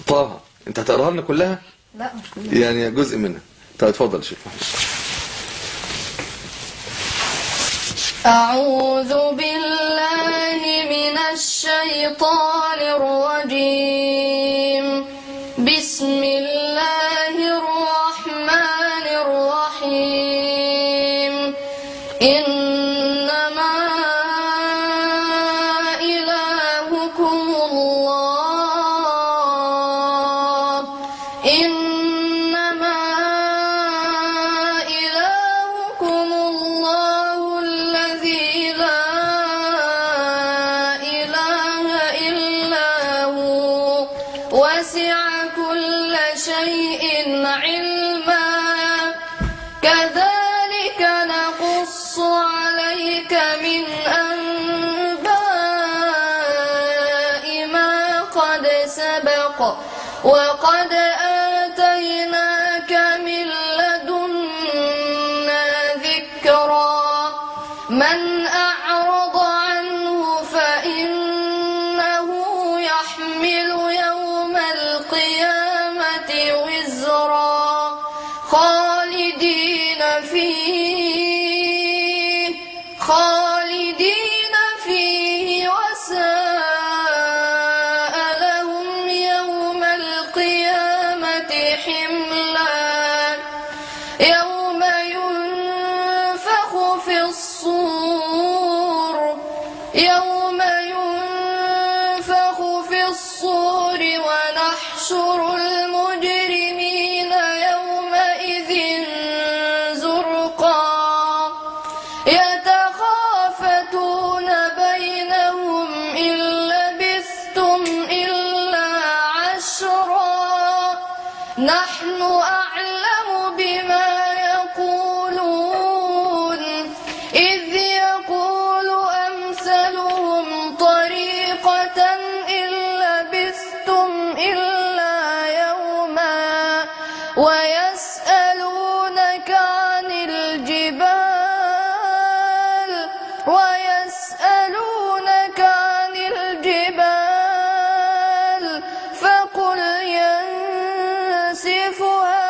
طه انت هتقراها لنا كلها؟ لا مش كلها، يعني جزء منها. طيب اتفضل يا شيخ. أعوذ بالله من الشيطان الرجيم. بسم الله الرحمن الرحيم. إنما إلهكم الله. إنما إلهكم الله الذي لا إله إلا هو وسع كل شيء علما. كذلك نقص عليك من أنباء ما قد سبق وقد آتيناك من لدنا ذكرا. من أعرض عنه فإنه يحمل يوم القيامة وزرا خالدين فيه وساء لهم يوم القيامة حملا. يوم ينفخ في الصور ونحشر المجرمين يومئذ زرقا. يتخافتون بينهم إن لبثتم إلا عشرا. نحن أعلم بما يقولون إذ يقول أمثلهم طريقة إن لبثتم إلا يوما. ويسألونك عن الجبال فقل ينسفها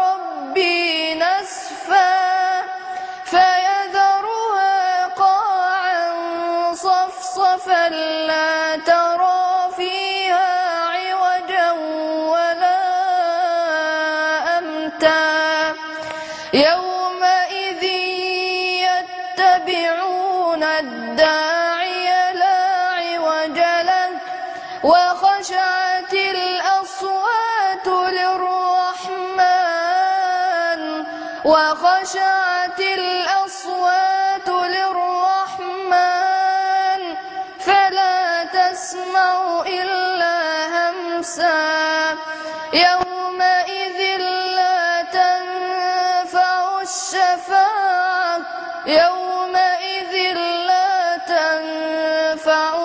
ربي نسفا فيذرها قاعا صفصفا لا ترى فيها عوجا ولا أمتا. يومئذ يتبعون الداعي لا عوج له وخشعت الأصوات للرحمن فلا تسمع إلا همسا. يومئذ لا تنفع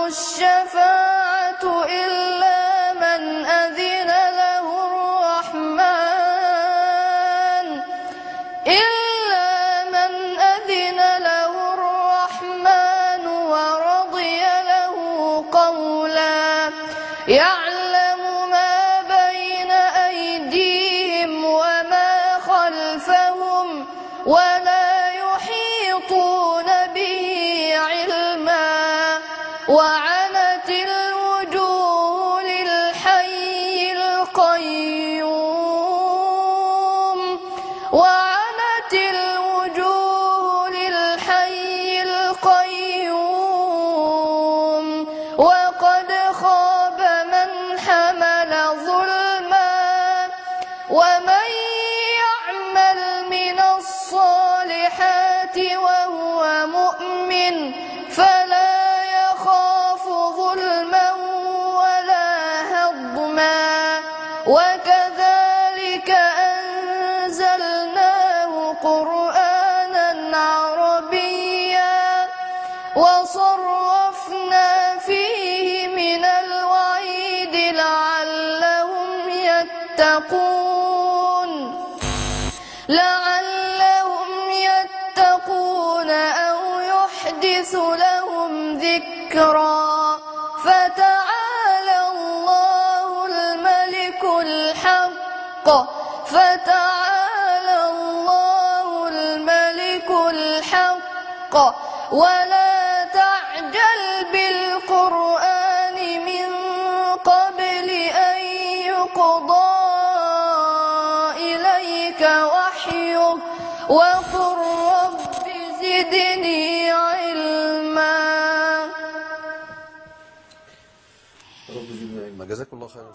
الشفاعة إلا من أذن له الرحمن ورضي له قولا. يعلم ما بين أيديهم وما خلفهم ولا يحيطون به علما. وعنت الوجوه للحي القيوم وقد خاب من حمل ظلما. ومن يعمل من الصالحات وهو مؤمن فلا يخاف ظلما ولا هضما. وكذلك أنزلناه قرآنا عربيا وصرفنا فيه من الوعيد لعلهم يتقون أو يحدث لهم ذكرا. فتعالى الله الملك فتعالى الله الملك الحق ولا تعجل بالقرآن من قبل أن يقضى إليك وحيه وقل رب زدني علما. رب زدني علما. جزاك الله خيرا.